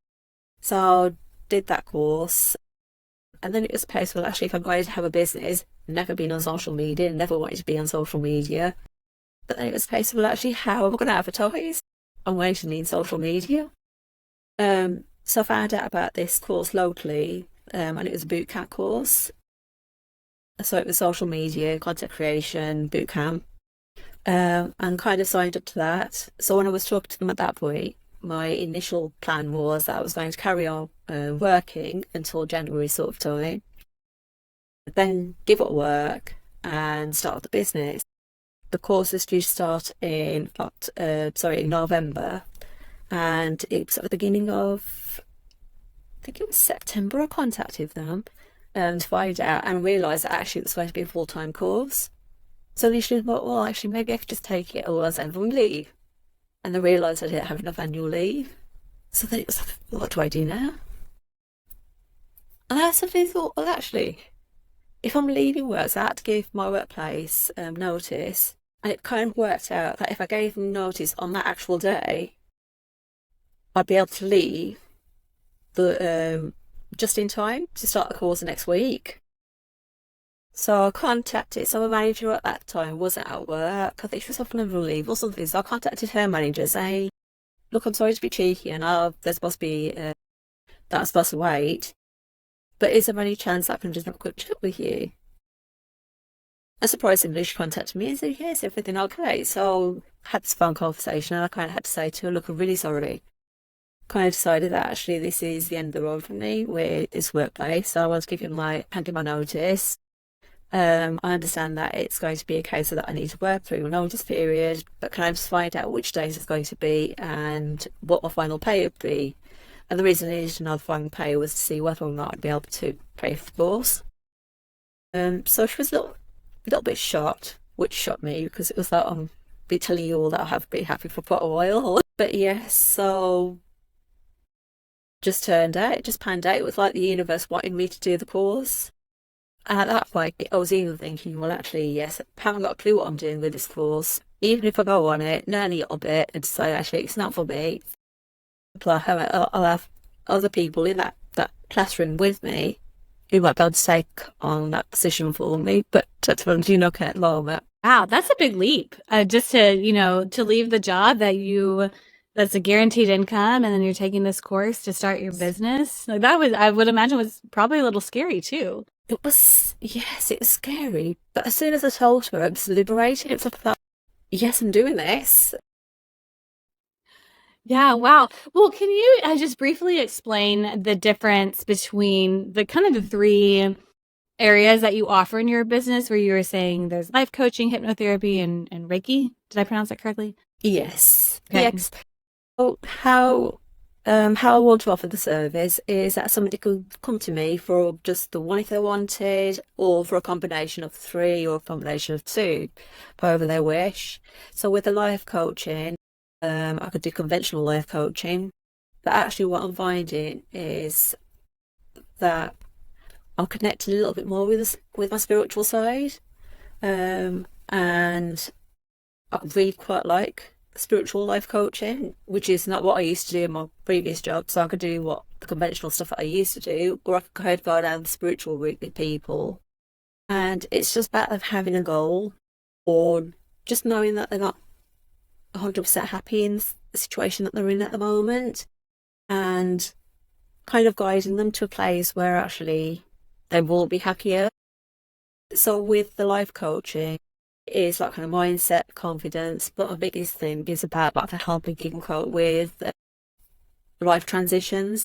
So I did that course. And then it was a case, well, actually, if I'm going to have a business, never been on social media, never wanted to be on social media. But then it was a case of, well, actually, how am I going to advertise? I'm going to need social media. So I found out about this course locally, and it was a boot camp course. So it was social media, content creation, boot camp, and kind of signed up to that. So when I was talking to them at that point, my initial plan was that I was going to carry on working until January sort of time, then give up work and start the business. The course is due to start in November, and it was at the beginning of, I think it was September. I contacted them to find out and realised that actually it was going to be a full-time course. So initially I thought, well, actually maybe I could just take it all as annual leave. And then realised I didn't have enough annual leave. So then it was like, what do I do now? And I suddenly thought, well, actually, if I'm leaving work, so I had to give my workplace notice. And it kind of worked out that if I gave them notice on that actual day, I'd be able to leave just in time to start the course the next week. So I contacted, so my manager at that time wasn't at work. I think she was off on annual leave or something. So I contacted her manager saying, look, I'm sorry to be cheeky, and there's supposed to be, that's supposed to wait. But is there any chance that I can just have a quick chat with you? And surprisingly, she contacted me and said, yes, everything okay. So I had this phone conversation, and I kind of had to say to her, look, I'm really sorry. Kind of decided that actually this is the end of the road for me with this workplace. So I was handing my notice. I understand that it's going to be a case that I need to work through a notice period, but can I just find out which days it's going to be and what my final pay would be? And the reason I needed to know the final pay was to see whether or not I'd be able to pay for the course. So she was a little bit shocked, which shocked me because it was like, I'll be telling you all that I have been happy for quite a while. But yes, so just panned out. It was like the universe wanting me to do the course. And at that point, I was even thinking, well, actually, yes, I haven't got a clue what I'm doing with this course. Even if I go on it, learn a little bit and decide, actually, it's not for me. But I'll have other people in that classroom with me who might be able to take on that position for me. But that's what I'm doing okay at the moment. Wow, that's a big leap. Just to, to leave the job that's a guaranteed income, and then you're taking this course to start your business. Like I would imagine was probably a little scary too. It was, yes, it was scary. But as soon as I told her, it was liberating. It was like, yes, I'm doing this. Yeah, wow. Well, can you just briefly explain the difference between the kind of the 3 areas that you offer in your business, where you were saying there's life coaching, hypnotherapy, and Reiki? Did I pronounce that correctly? Yes. Okay. Yes. So how I want to offer the service is that somebody could come to me for just the one if they wanted, or for a combination of 3 or a combination of 2, however they wish. So with the life coaching, I could do conventional life coaching, but actually what I'm finding is that I'm connecting a little bit more with my spiritual side, and I really quite like spiritual life coaching, which is not what I used to do in my previous job. So I could do what the conventional stuff that I used to do, or I could go down the spiritual route with people. And it's just about them having a goal, or just knowing that they're not 100% happy in the situation that they're in at the moment, and kind of guiding them to a place where actually they will be happier. So with the life coaching, it is like kind of mindset, confidence, but the biggest thing is about like helping people cope with life transitions.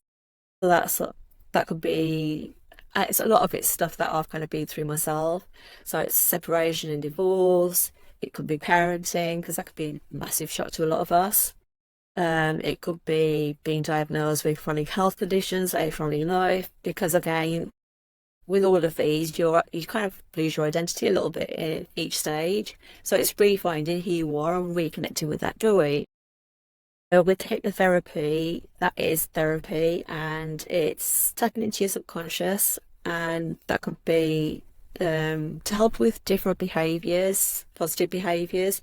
So that could be, it's a lot of it's stuff that I've kind of been through myself. So it's separation and divorce. It could be parenting, because that could be a massive shock to a lot of us. It could be being diagnosed with chronic health conditions later on in life, because again, with all of these, you kind of lose your identity a little bit in each stage. So it's refinding who you are and reconnecting with that joy. With hypnotherapy, that is therapy, and it's tapping into your subconscious, and that could be to help with different behaviours, positive behaviours.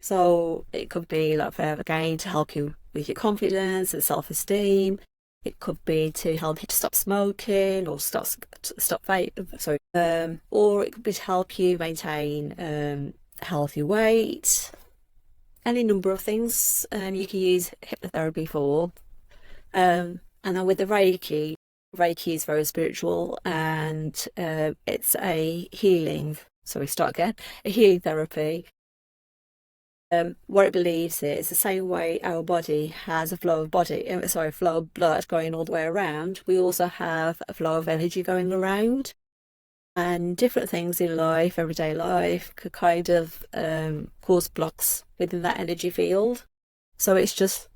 So it could be like again to help you with your confidence and self-esteem. It could be to help you to stop smoking or stop vape. Sorry, or it could be to help you maintain a healthy weight. Any number of things you can use hypnotherapy for. And then with the Reiki is very spiritual, and it's a healing. Sorry, start again. A healing therapy. What it believes is the same way our body has a flow of flow of blood going all the way around, we also have a flow of energy going around, and different things in life, everyday life, could kind of cause blocks within that energy field. So it's just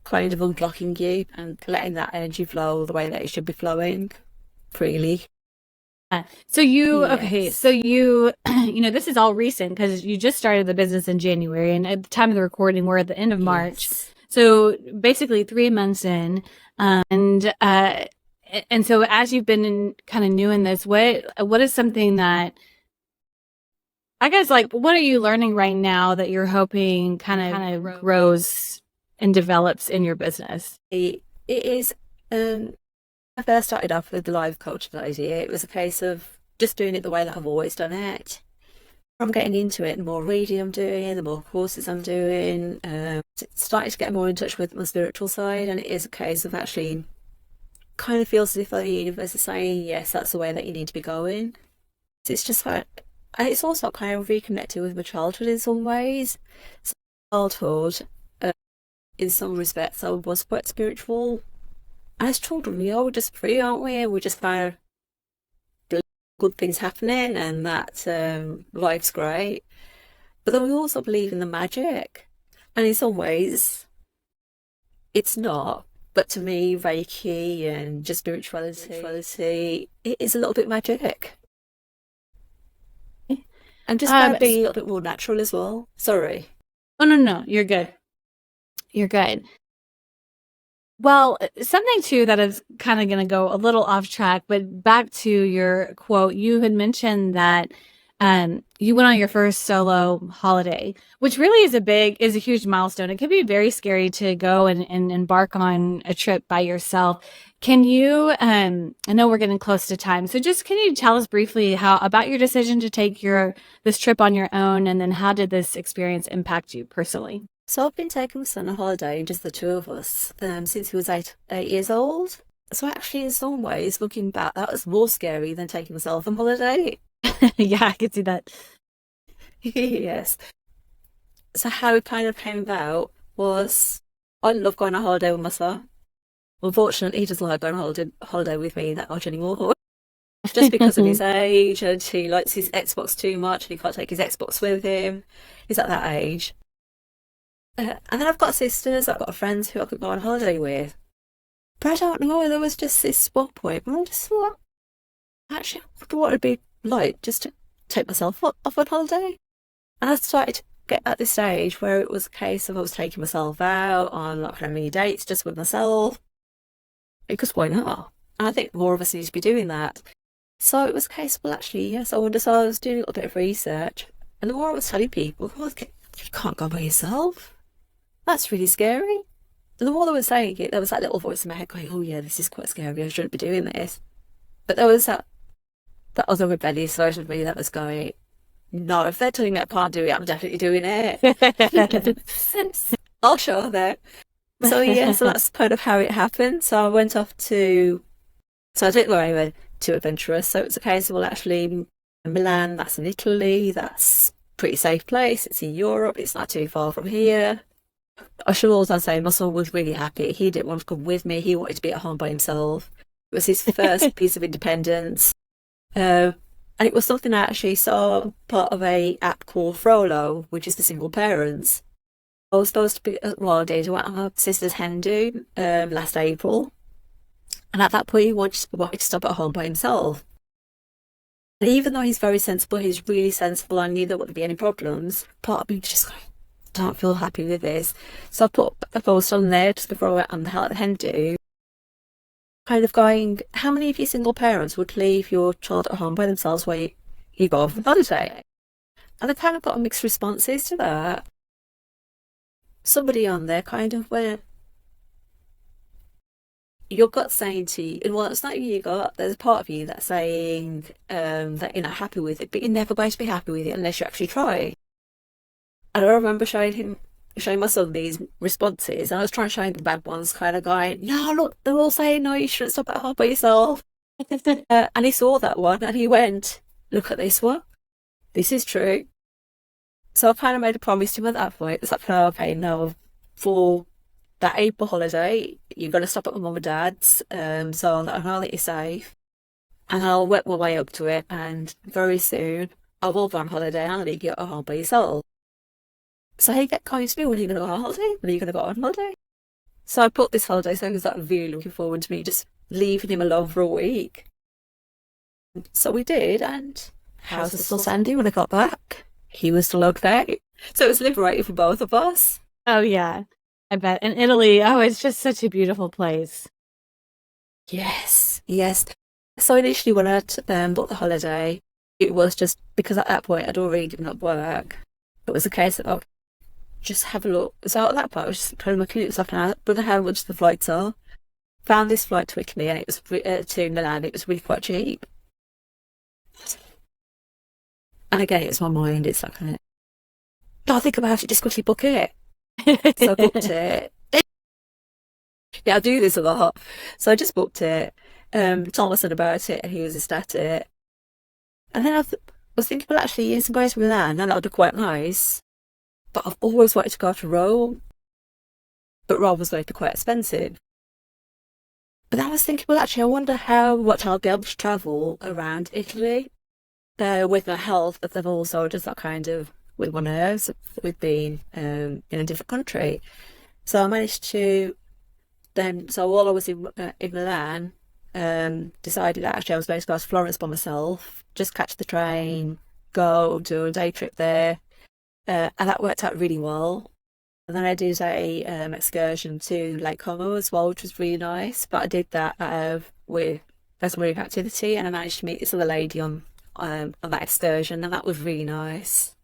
kind of unblocking you and letting that energy flow the way that it should be flowing freely. So you, Yes. okay, so you, this is all recent because you just started the business in January, and at the time of the recording, we're at the end of March. Yes. So basically 3 months in, and so as you've been kind of new in this, what is something that, I guess, like, what are you learning right now that you're hoping kind of grows and develops in your business? It is, I first started off with the life coaching idea. It was a case of just doing it the way that I've always done it. I'm getting into it, the more reading I'm doing, the more courses I'm doing, starting to get more in touch with my spiritual side, and it is a case of actually kind of feels as if the universe is saying, yes, that's the way that you need to be going. It's just like, and it's also kind of reconnected with my childhood in some ways. So childhood, in some respects, I was quite spiritual. As children, we are just free, aren't we? And we just kind of believe good things happening, and that life's great. But then we also believe in the magic, and in some ways, it's not. But to me, Reiki and just spirituality, it is a little bit magic. And just about being a little bit more natural as well. Sorry. Oh, no, you're good. You're good. Well, something too that is kind of going to go a little off track, but back to your quote, you had mentioned that you went on your first solo holiday, which really is a huge milestone. It can be very scary to go and embark on a trip by yourself. Can you, I know we're getting close to time, so just can you tell us briefly about your decision to take this trip on your own, and then how did this experience impact you personally? So I've been taking my son on holiday, just the two of us, since he was eight years old. So actually, in some ways, looking back, that was more scary than taking myself on holiday. Yeah, I could see that. Yes. So how it kind of came about was, I love going on holiday with my son. Unfortunately, he doesn't like going on holiday with me that much anymore. Just because of his age, and he likes his Xbox too much, and he can't take his Xbox with him. He's at that age. And then I've got sisters, I've got friends who I could go on holiday with. But I don't know, there was just this spot point where I just thought, actually, I wonder what it'd be like just to take myself off on holiday. And I started to get at this stage where it was a case of I was taking myself out on like many dates just with myself. Because why not? And I think more of us need to be doing that. So it was a case, well, actually, yes, I was doing a little bit of research. And the more I was telling people, You can't go by yourself. That's really scary. And the more they were saying it, there was that little voice in my head going, oh yeah, this is quite scary. I shouldn't be doing this. But there was that other rebellious version of me that was going, no, if they're telling me I can't do it, I'm definitely doing it. I'll show them. So yeah, so that's kind of how it happened. So I went off to, so I didn't go anywhere too adventurous. So it's a case of, well, actually, Milan, that's in Italy. That's a pretty safe place. It's in Europe. It's not too far from here. I should also say my son was really happy. He didn't want to come with me. He wanted to be at home by himself. It was his first piece of independence. And it was something I actually saw part of a app called Frollo, which is for single parents. I was supposed to be, well, I did. I went on my sister's hen do last April. And at that point, he wanted to stop at home by himself. And even though he's very sensible, he's really sensible, I knew there wouldn't be any problems. Part of me just going, don't feel happy with this. So I put a post on there just before I went on the hen do, kind of going, how many of you single parents would leave your child at home by themselves while you go off on holiday? And I kind of got mixed responses to that. Somebody on there kind of went, your gut's saying to you, and well, it's not your gut, there's a part of you that's saying that you're not happy with it, but you're never going to be happy with it unless you actually try. And I remember showing my son these responses, and I was trying to show him the bad ones, kind of going, no, look, they're all saying, no, you shouldn't stop at home by yourself. And he saw that one, and he went, look at this one. This is true. So I kind of made a promise to him at that point. It's like, oh, okay, no, for that April holiday, you're going to stop at my mum and dad's, so I'll let you safe. And I'll work my way up to it, and very soon, I will go on holiday, and I'll leave you at home by yourself. So he get kind to me, when are you going to go on holiday? When are you going to go on holiday? So I put this holiday, so I was like really looking forward to me just leaving him alone for a week. So we did, and house was still sandy when I got back. He was still okay. So it was liberating for both of us. Oh, yeah. I bet. And Italy, oh, it's just such a beautiful place. Yes, yes. So initially when I booked the holiday, it was just because at that point I'd already given up work. It was a case of, oh, just have a look. So at that point I was just kind of looking at stuff now, but how much the flights are. Found this flight to Italy, and it was to Milan. It was really quite cheap. And again, it's my mind. It's like, don't think about it, just quickly book it. So I booked it. Yeah, I do this a lot. So I just booked it. Told my son about it, and he was ecstatic. And then I was thinking, well, actually, yes, I'm going to Milan, and that would be quite nice. But I've always wanted to go to Rome. But Rome was going to be quite expensive. But then I was thinking, well, actually, I wonder how much I'll be able to travel around Italy. With my health, but then also just that kind of with my nerves, with being in a different country. So I managed to then, so while I was in Milan, decided that actually I was going to go to Florence by myself, just catch the train, go do a day trip there, and that worked out really well. And then I did a excursion to Lake Como as well, which was really nice. But I did that with as a marine activity, and I managed to meet this other lady on that excursion, and that was really nice.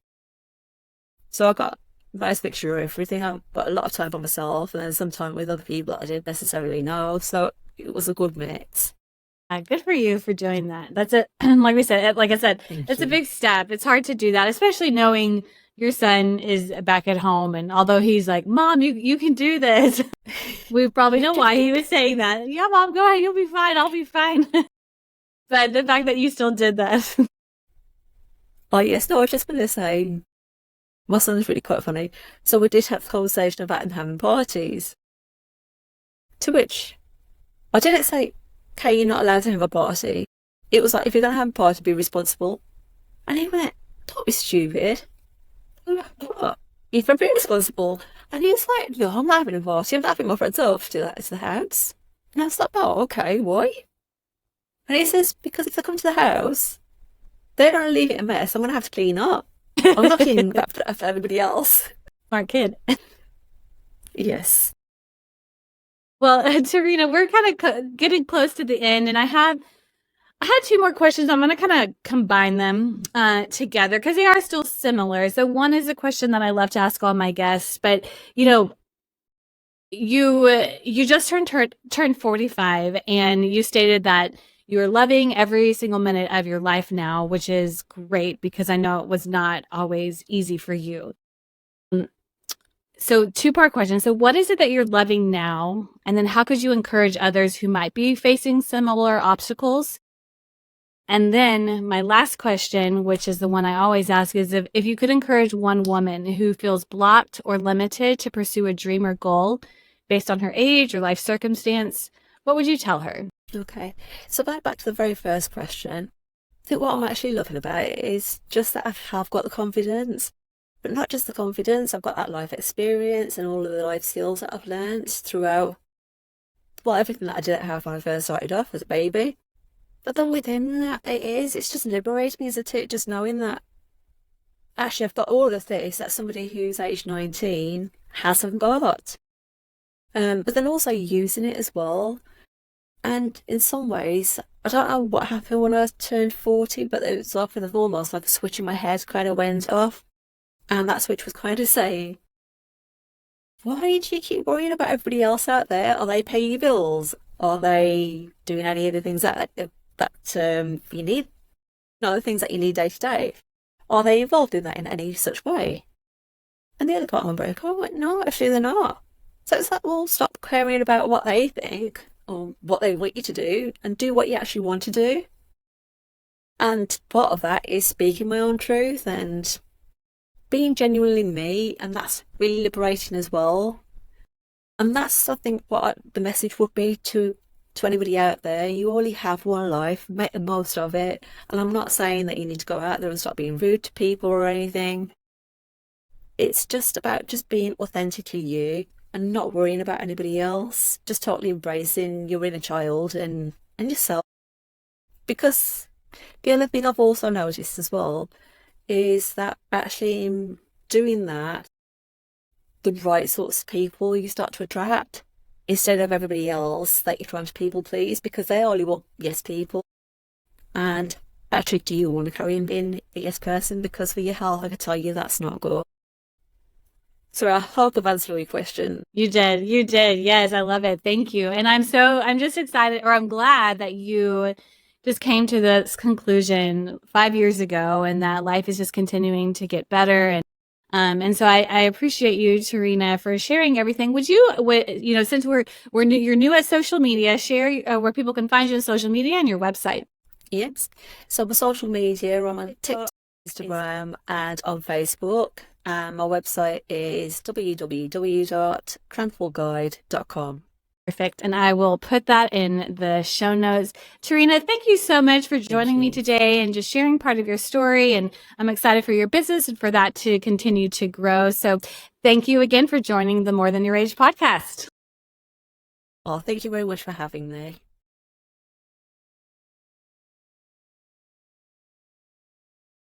So I got a nice mixture of everything. I got a lot of time by myself, and then some time with other people that I didn't necessarily know. So it was a good mix. Good for you for doing that. That's it. Like I said, it's a big step. It's hard to do that, especially knowing your son is back at home. And although he's like, Mom, you can do this. We probably know why he was saying that. Yeah, Mom, go ahead. You'll be fine. I'll be fine. But the fact that you still did that. Oh, yes. No, I was just going to say, my son's really quite funny. So we did have a conversation about him having parties. To which I didn't say, okay, you're not allowed to have a party. It was like, if you're going to have a party, be responsible. And he went, don't be stupid. What? You've been responsible. And he was like, no, I'm not having a party. I'm having my friends over to the house. And I was like, oh, okay, why? And he says, because if they come to the house, they're going to leave it a mess. I'm going to have to clean up. I'm not cleaning after everybody else. Smart kid. Yes. Well, Tarina, we're kind of getting close to the end, and I have I had two more questions. I'm going to kind of combine them together because they are still similar. So one is a question that I love to ask all my guests, but you just turned 45, and you stated that you're loving every single minute of your life now, which is great because I know it was not always easy for you. So two-part question. So what is it that you're loving now? And then how could you encourage others who might be facing similar obstacles? And then my last question, which is the one I always ask, is if you could encourage one woman who feels blocked or limited to pursue a dream or goal based on her age or life circumstance, what would you tell her? Okay, so back to the very first question. I think what I'm actually loving about it is just that I have got the confidence, but not just the confidence, I've got that life experience and all of the life skills that I've learned throughout, well, everything that I did when I first started off as a baby. But then within that, it's just liberating me as a tit, just knowing that actually I've got all of this that somebody who's age 19 hasn't got. But then also using it as well. And in some ways, I don't know what happened when I turned 40, but it was almost like a switch in my head kind of went off. And that switch was kind of saying, why do you keep worrying about everybody else out there? Are they paying your bills? Are they doing any of the things that you need? No, the things that you need day to day. Are they involved in that in any such way? And the other part of my brain, no, actually they're not. So it's like, well, stop caring about what they think or what they want you to do and do what you actually want to do. And part of that is speaking my own truth and being genuinely me, and that's really liberating as well. And that's, I think, what the message would be to anybody out there. You only have one life, make the most of it. And I'm not saying that you need to go out there and stop being rude to people or anything. It's just about just being authentically you and not worrying about anybody else, just totally embracing your inner child and yourself. Because the other thing I've also noticed as well is that actually in doing that, the right sorts of people you start to attract instead of everybody else that you're trying to people please, because they only want yes people. And actually, do you want to carry on being a yes person? Because for your health, I can tell you that's not good. So I hope I've answered your question. You did. Yes, I love it. Thank you. And I'm just excited, or I'm glad that you just came to this conclusion 5 years ago, and that life is just continuing to get better. And so I appreciate you, Tarina, for sharing everything. Would you, since you're new at social media, share where people can find you on social media and your website? Yes. So my social media, I'm on TikTok, Instagram, and on Facebook. My website is www.transformative.com. Perfect. And I will put that in the show notes. Tarina, thank you so much for joining me today and just sharing part of your story. And I'm excited for your business and for that to continue to grow. So thank you again for joining the More Than Your Age podcast. Well, thank you very much for having me.